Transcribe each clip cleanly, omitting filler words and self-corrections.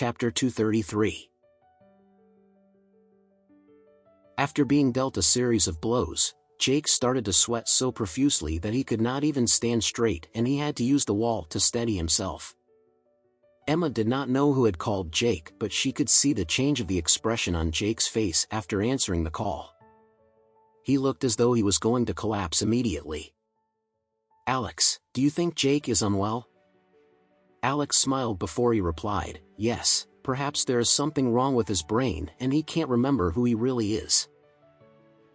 Chapter 233. After being dealt a series of blows, Jake started to sweat so profusely that he could not even stand straight, and he had to use the wall to steady himself. Emma did not know who had called Jake, but she could see the change of the expression on Jake's face after answering the call. He looked as though he was going to collapse immediately. "Alex, do you think Jake is unwell?" Alex smiled before he replied, "Yes, perhaps there is something wrong with his brain and he can't remember who he really is."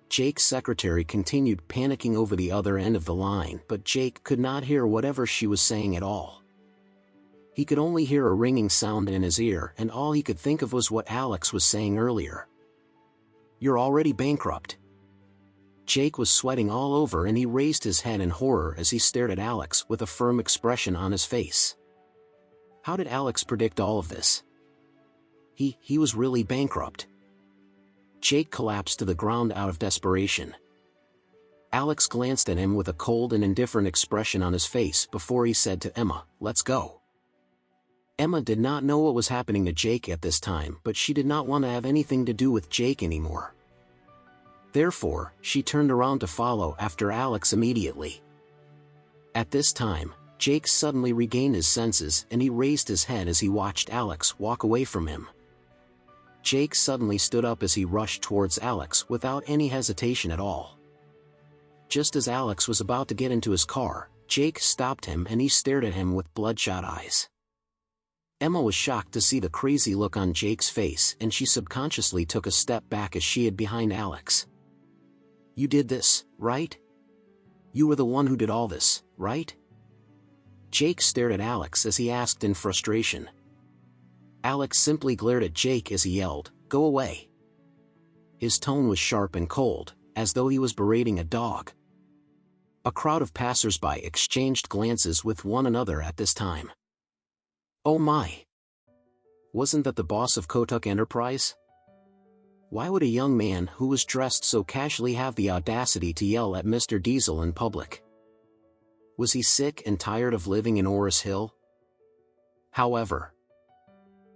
Jake's secretary continued panicking over the other end of the line, but Jake could not hear whatever she was saying at all. He could only hear a ringing sound in his ear, and all he could think of was what Alex was saying earlier. "You're already bankrupt." Jake was sweating all over and he raised his head in horror as he stared at Alex with a firm expression on his face. How did Alex predict all of this? He was really bankrupt. Jake collapsed to the ground out of desperation. Alex glanced at him with a cold and indifferent expression on his face before he said to Emma, "Let's go." Emma did not know what was happening to Jake at this time, but she did not want to have anything to do with Jake anymore. Therefore, she turned around to follow after Alex immediately. At this time, Jake suddenly regained his senses and he raised his head as he watched Alex walk away from him. Jake suddenly stood up as he rushed towards Alex without any hesitation at all. Just as Alex was about to get into his car, Jake stopped him and he stared at him with bloodshot eyes. Emma was shocked to see the crazy look on Jake's face, and she subconsciously took a step back as she hid behind Alex. "You did this, right? You were the one who did all this, right?" Jake stared at Alex as he asked in frustration. Alex simply glared at Jake as he yelled, "Go away." His tone was sharp and cold, as though he was berating a dog. A crowd of passers-by exchanged glances with one another at this time. Oh my! Wasn't that the boss of Kotuk Enterprise? Why would a young man who was dressed so casually have the audacity to yell at Mr. Diesel in public? Was he sick and tired of living in Oris Hill? However,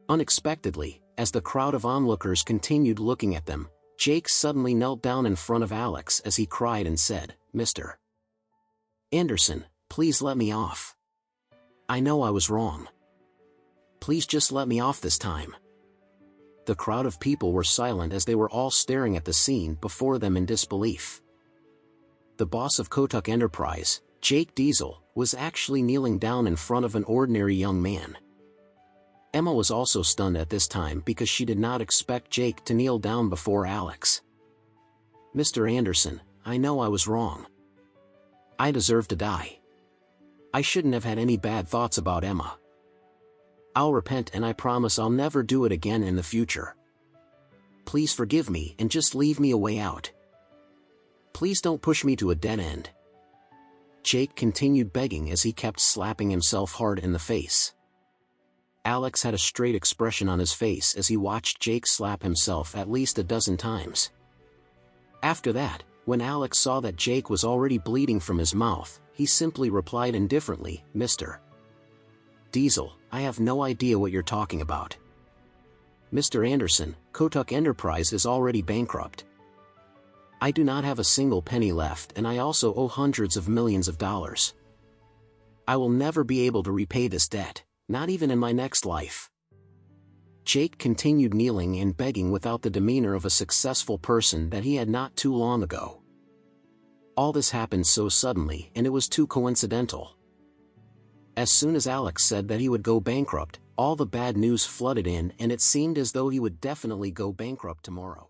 unexpectedly, as the crowd of onlookers continued looking at them, Jake suddenly knelt down in front of Alex as he cried and said, "Mr. Anderson, please let me off. I know I was wrong. Please just let me off this time." The crowd of people were silent as they were all staring at the scene before them in disbelief. The boss of Kotuk Enterprise, Jake Diesel, was actually kneeling down in front of an ordinary young man. Emma was also stunned at this time because she did not expect Jake to kneel down before Alex. "Mr. Anderson, I know I was wrong. I deserve to die. I shouldn't have had any bad thoughts about Emma. I'll repent and I promise I'll never do it again in the future. Please forgive me and just leave me a way out. Please don't push me to a dead end." Jake continued begging as he kept slapping himself hard in the face. Alex had a straight expression on his face as he watched Jake slap himself at least a dozen times. After that, when Alex saw that Jake was already bleeding from his mouth, he simply replied indifferently, "Mr. Diesel, I have no idea what you're talking about. Mr. Anderson, Kotuk Enterprise is already bankrupt. I do not have a single penny left and I also owe hundreds of millions of dollars. I will never be able to repay this debt, not even in my next life." Jake continued kneeling and begging without the demeanor of a successful person that he had not too long ago. All this happened so suddenly and it was too coincidental. As soon as Alex said that he would go bankrupt, all the bad news flooded in and it seemed as though he would definitely go bankrupt tomorrow.